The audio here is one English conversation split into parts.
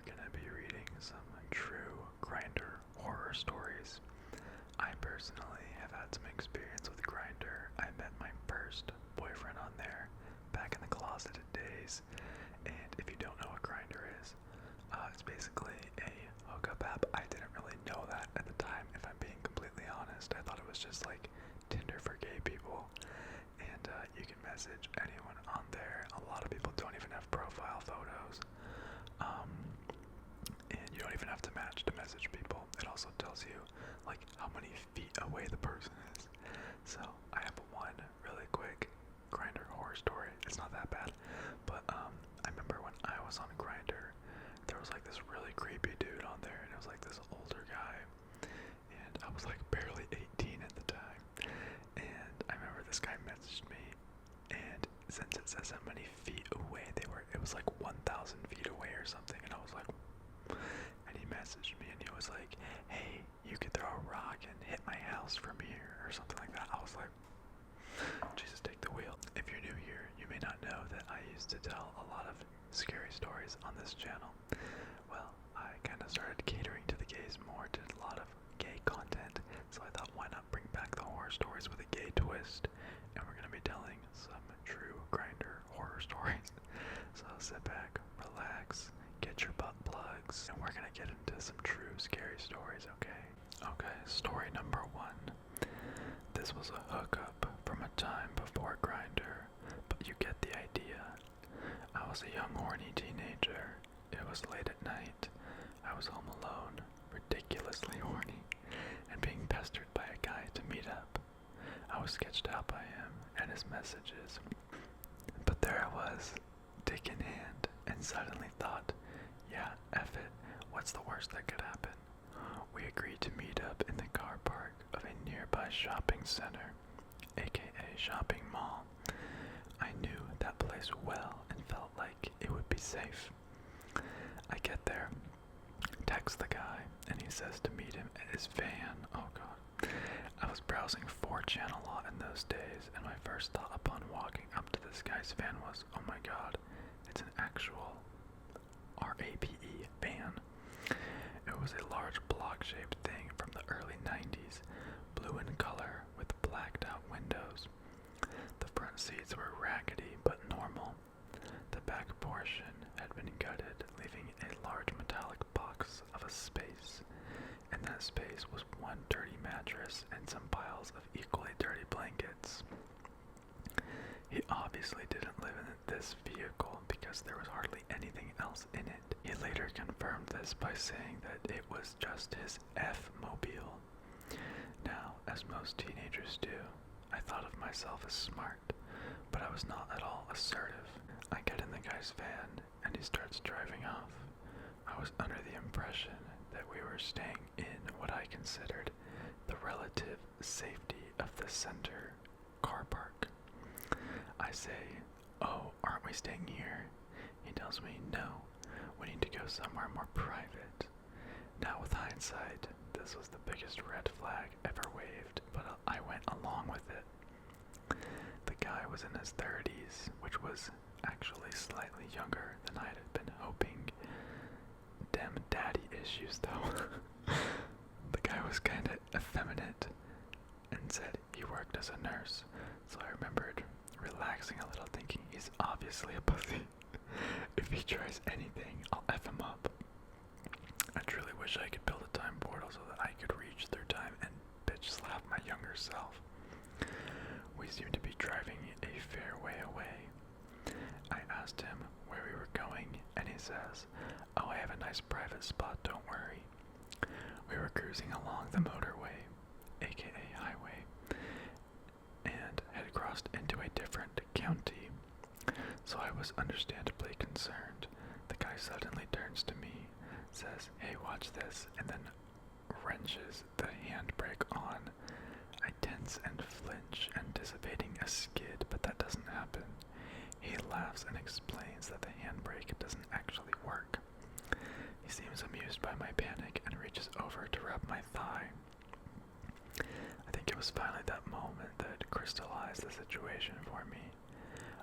we're gonna be reading some true Grindr horror stories. I personally have had some experience with Grindr. I met my first boyfriend on there back in the closeted days. And if you don't know what Grindr is, it's basically a hookup app. I didn't really know that at the time, if I'm being completely honest. I thought it was just like Tinder for gay people. And you can message anyone on there. A lot of people don't even have profile photos. And you don't even have to match to message people. It also tells you like how many feet away the person is. So I have one really quick Grindr horror story. It's not that bad, but I remember when I was on Grindr, there was like this really creepy dude on there, and it was like this older guy, and I was like barely 18 at the time. And I remember this guy messaged me, and since it says how many feet away they were, it was like 1,000 feet away or something, and I was like, and he messaged me, and he was like, hey, you could throw a rock and hit my house from here, or something like that. I was like, Jesus, take the wheel. If you're new here, you may not know that I used to tell a lot of scary stories on this channel. Well, I kind of started catering to the gays more, did a lot of gay content, so I thought, why not bring back the horror stories with a gay twist? And we're going to be telling some true Grindr horror stories. So sit back, relax, get your butt plugs, and we're going to get into some true scary stories, okay? Okay, story number 1. This was a hookup from a time before Grindr, but you get the idea. I was a young horny teenager. It was late at night. I was home alone, ridiculously horny, and being pestered by a guy to meet up. I was sketched out by him and his messages. But there I was, dick in hand, and suddenly thought, yeah, F it, what's the worst that could happen? We agreed to meet up in the car park of a nearby shopping center, aka shopping mall. I knew that place well and felt like it would be safe. I get there, text the guy, and he says to meet him at his van. Oh god. I was browsing 4chan a lot in those days, and my first thought upon walking up to this guy's van was, oh my god, it's an actual RAPE van. It was a large block-shaped thing from the early 90s, blue in color with blacked-out windows. The front seats were raggedy but normal. The back portion had been gutted, leaving a large metallic box of a space. In that space was one dirty mattress and some piles of equally dirty blankets. He obviously didn't live in this vehicle because there was hardly anything else in it. He later confirmed this by saying that it was just his F-mobile. Now, as most teenagers do, I thought of myself as smart, but I was not at all assertive. I get in the guy's van, and he starts driving off. I was under the impression that we were staying in what I considered the relative safety of the center car park. I say, oh, aren't we staying here? He tells me, no, we need to go somewhere more private. Now with hindsight, this was the biggest red flag ever waved, but I went along with it. The guy was in his 30s, which was actually slightly younger than I had been hoping. Damn daddy issues though. The guy was kinda effeminate and said he worked as a nurse, so I remembered relaxing a little, thinking he's obviously a pussy. If he tries anything, I'll F him up. I truly wish I could build a time portal so that I could reach through time and bitch slap my younger self. We seemed to be driving a fair way away. I asked him where we were going, and he says, oh, I have a nice private spot, don't worry. We were cruising along the motorway, aka highway, and had crossed into a different county, so I was understandably concerned. The guy suddenly turns to me, says, hey, watch this, and then wrenches the handbrake on. I tense and flinch, anticipating a skid, but that doesn't happen. He laughs and explains that the handbrake doesn't actually work. He seems amused by my panic and reaches over to rub my thigh. I think it was finally that moment that crystallized the situation for me.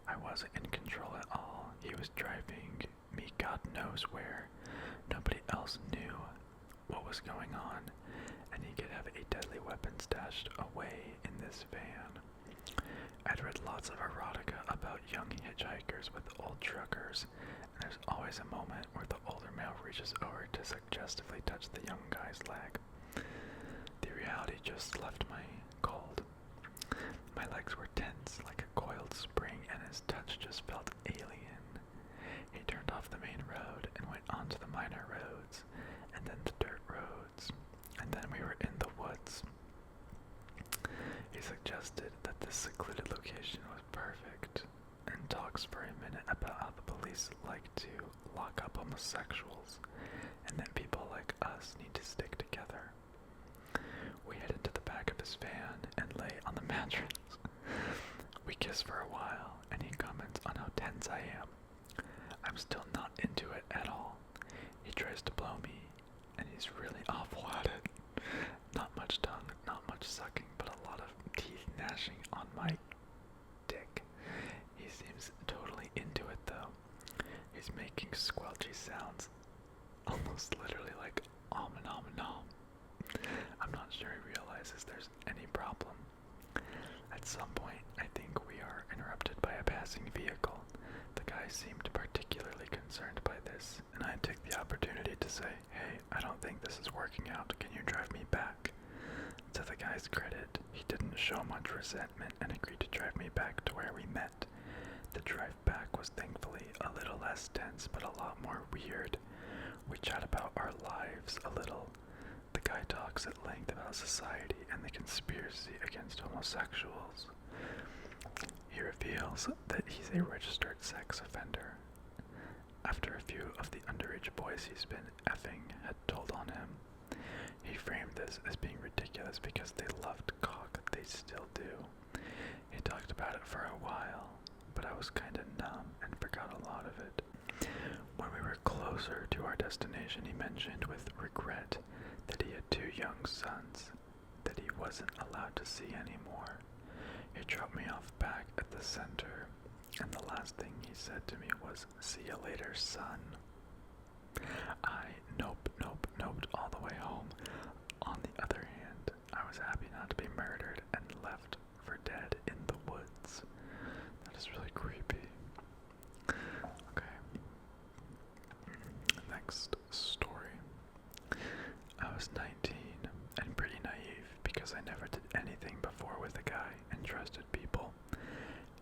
I wasn't in control at all. He was driving me God knows where. Nobody else knew what was going on, and he could have a deadly weapon stashed away in this van. I'd read lots of erotica about young hitchhikers with old truckers, and there's always a moment where the older male reaches over to suggestively touch the young guy's leg. The reality just left me cold. My legs were tense like a coiled spring, and his touch just felt alien. He turned off the main road and went onto the minor roads, and then the dirt roads, and then we were in the woods. He suggested that this secluded location was perfect, and talks for a minute about how the police like to lock up homosexuals, and that people like us need to stick together. We head into the back of his van and lay on the mattress. We kiss for a while, and he comments on how tense I am. I'm still not into it at all. He tries to blow me, and he's really awful at it. Not much tongue, not much sucking, but a lot of teeth gnashing on my dick. He seems totally into it though. He's making squelchy sounds, almost literally like om and om and om. I'm not sure he realizes there's any problem. At some point, I think we are interrupted by a passing vehicle. The guy seemed particularly concerned by this, and I took the opportunity to say, "Hey, I don't think this is working out. Can you drive me back?" To the guy's credit, he didn't show much resentment and agreed to drive me back to where we met. The drive back was thankfully a little less tense, but a lot more weird. We chat about our lives a little. The guy talks at length about society and the conspiracy against homosexuals. He reveals that he's a registered sex offender. After a few of the underage boys he's been effing had told on him, he framed this as being ridiculous because they loved cock. They still do. He talked about it for a while, but I was kinda numb and forgot a lot of it. When we were closer to our destination, he mentioned with regret that he had 2 young sons that he wasn't allowed to see anymore. He dropped me off back at the center, and the last thing he said to me was, "See you later, son." I noped all the way home. On the other hand, I was happy not to be murdered and left for dead in the woods. That is really creepy. Okay. Next story. I was 19 and pretty naive because I never did anything before with a guy and trusted people.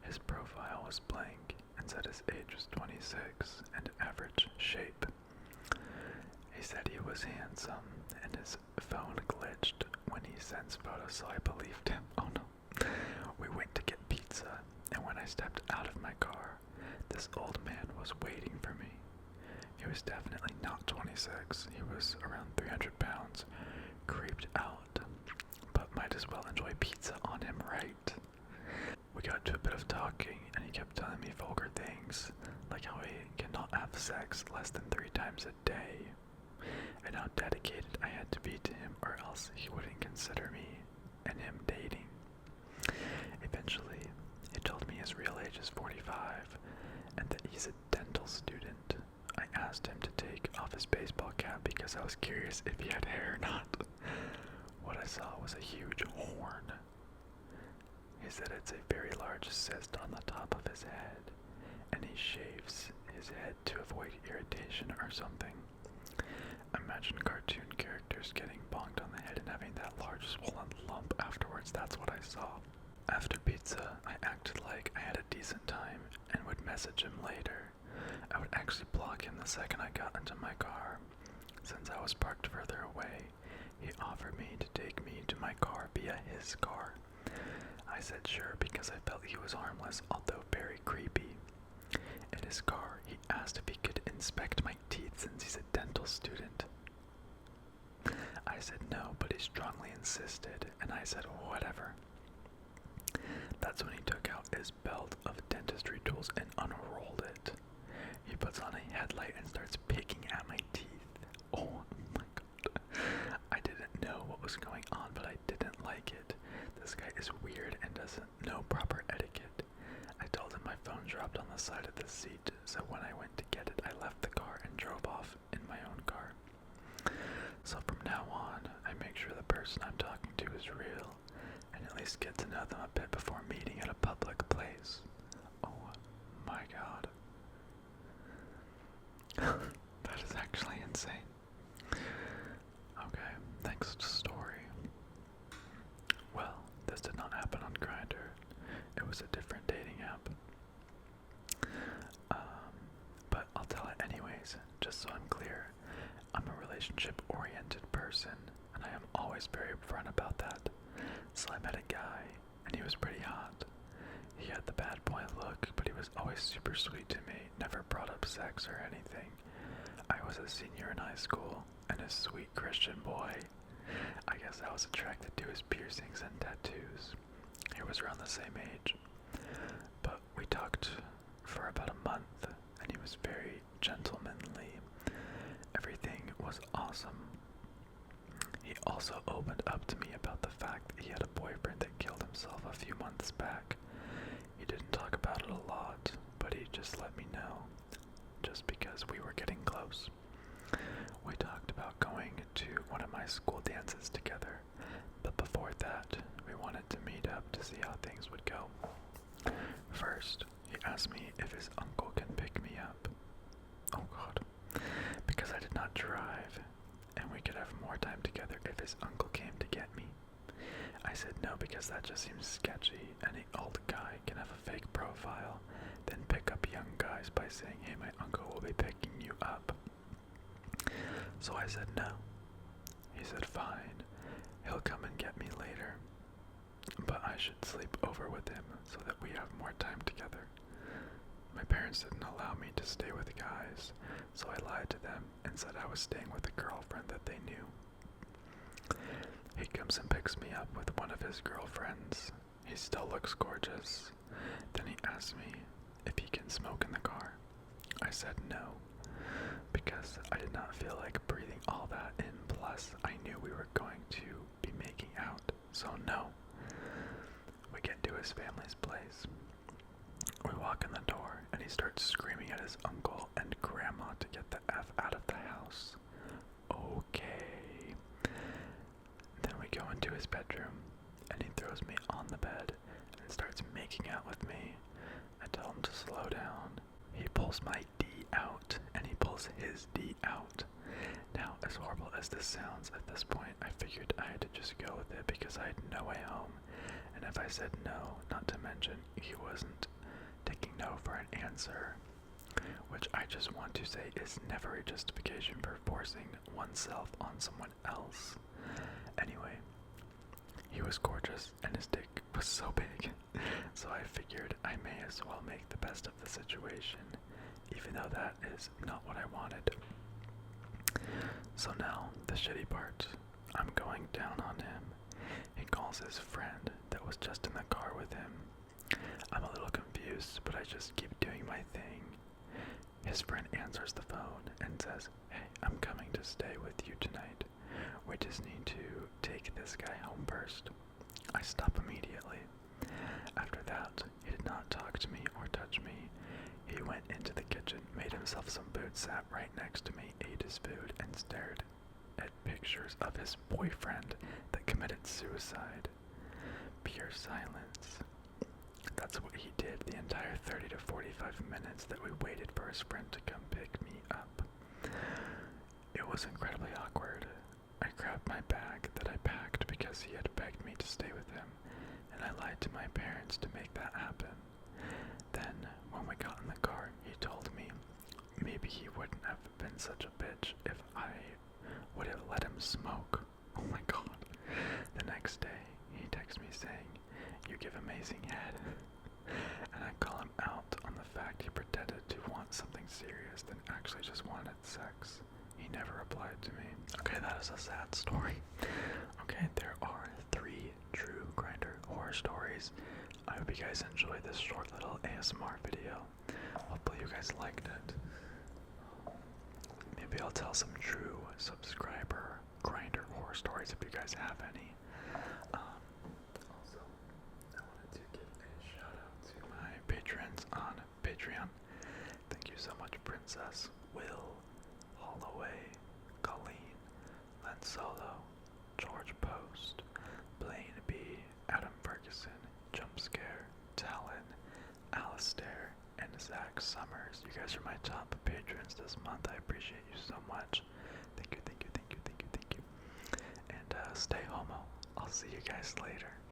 His profile was blank and said his age was 26 and average shape. He said he was handsome and his phone glitched when he sends photos, so I believed him. Oh no. We went to get pizza, and when I stepped out of my car, this old man was waiting for me. He was definitely not 26. He was around 300 pounds, creeped out, but might as well enjoy pizza on him, right? We got to a bit of talking, and he kept telling me vulgar things, like how he cannot have sex less than 3 times a day, and how dedicated I had to be to him or else he wouldn't consider me and him dating. Eventually, he told me his real age is 45, and that he's a dental student. I asked him to take off his baseball cap because I was curious if he had hair or not. What I saw was a huge horn. He said it's a very large cyst on the top of his head, and he shaves his head to avoid irritation or something. Imagine cartoon characters getting bonked on the head and having that large swollen lump afterwards. That's what I saw. After pizza, I acted like I had a decent time and would message him later. I would actually block him the second I got into my car. Since I was parked further away, he offered me to take me to my car via his car. I said sure because I felt he was harmless, although very creepy. In his car, he asked if he could inspect my teeth since he's a dental student. I said no, but he strongly insisted, and I said whatever. That's when he took out his belt of dentistry tools and unrolled it. He puts on a headlight and starts picking at my teeth. Oh my god. I didn't know what was going on, but I didn't like it. This guy is weird and doesn't know proper etiquette. I told him my phone dropped on the side of the seat, so when I went to get it, I left the car and drove off in my own car. So from now on, I make sure the person I'm talking to is real, and at least get to know them a bit before meeting at a public place. Oh my god. That is actually insane. Okay, next story. Well, this did not happen on Grindr. It was a different dating app. But I'll tell it anyways, just so I'm clear. I'm a relationship-oriented person, and I am always very upfront about that. So I met a guy, and he was pretty hot. He had the bad boy look, but he was always super sweet to me, never brought up sex or anything. I was a senior in high school, and a sweet Christian boy. I guess I was attracted to his piercings and tattoos. He was around the same age. But we talked for about a month, and he was very gentlemanly. Everything was awesome. He also opened up to me about the fact that he had a boyfriend that killed himself a few months back. He didn't talk about it a lot, but he just let me know, just because we were getting close. We talked about going to one of my school dances together, but before that, we wanted to meet up to see how things would go. First, he asked me if his uncle can pick me up. Oh god. Because I did not drive, and we could have more time together if his uncle came to get me. I said no because that just seems sketchy. Any old guy can have a fake profile, then pick up young guys by saying, hey, my uncle will be picking you up. So I said no. He said fine, he'll come and get me later, but I should sleep over with him so that we have more time together. My parents didn't allow me to stay with guys, so I lied to them and said I was staying with a girlfriend that they knew. He comes and picks me up with one of his girlfriends. He still looks gorgeous. Then he asks me if he can smoke in the car. I said no, because I did not feel like breathing all that in, plus I knew we were going to be making out, so no. We get to his family's place. We walk in the door, and he starts screaming at his uncle and grandma to get the F out of the house. Okay. Then we go into his bedroom, and he throws me on the bed and starts making out with me. I tell him to slow down. He pulls my D out, and he pulls his D out. Now, as horrible as this sounds, at this point, I figured I had to just go with it because I had no way home. And if I said no, not to mention he wasn't taking no for an answer, which I just want to say is never a justification for forcing oneself on someone else. Anyway, he was gorgeous and his dick was so big, so I figured I may as well make the best of the situation, even though that is not what I wanted. So now, the shitty part. I'm going down on him. He calls his friend that was just in the car with him. I'm a little confused, but I just keep doing my thing. His friend answers the phone and says, hey, I'm coming to stay with you tonight. We just need to take this guy home first. I stop immediately. After that, he did not talk to me or touch me. He went into the kitchen, made himself some food, sat right next to me, ate his food, and stared at pictures of his boyfriend that committed suicide. Pure silence. That's what he did the entire 30 to 45 minutes that we waited for his friend to come pick me up. It was incredibly awkward. I grabbed my bag that I packed because he had begged me to stay with him, and I lied to my parents to make that happen. Then, when we got in the car, he told me maybe he wouldn't have been such a bitch if I would have let him smoke. Oh my god. The next day, he texts me saying, you give amazing head. And I call him out on the fact he pretended to want something serious than actually just wanted sex. He never replied to me. Okay, that is a sad story. Okay, there are 3 true Grindr horror stories. I hope you guys enjoyed this short little ASMR video. Hopefully you guys liked it. Maybe I'll tell some true subscriber Grindr horror stories if you guys have any. Also, I wanted to give a shout out to my patrons on you so much, Princess. Will, Holloway, Colleen, Len Solo, George Post, Blaine B, Adam Ferguson, Jumpscare, Talon, Alistair, and Zach Summers. You guys are my top patrons this month. I appreciate you so much. Thank you, thank you, thank you, thank you, thank you. And stay homo. I'll see you guys later.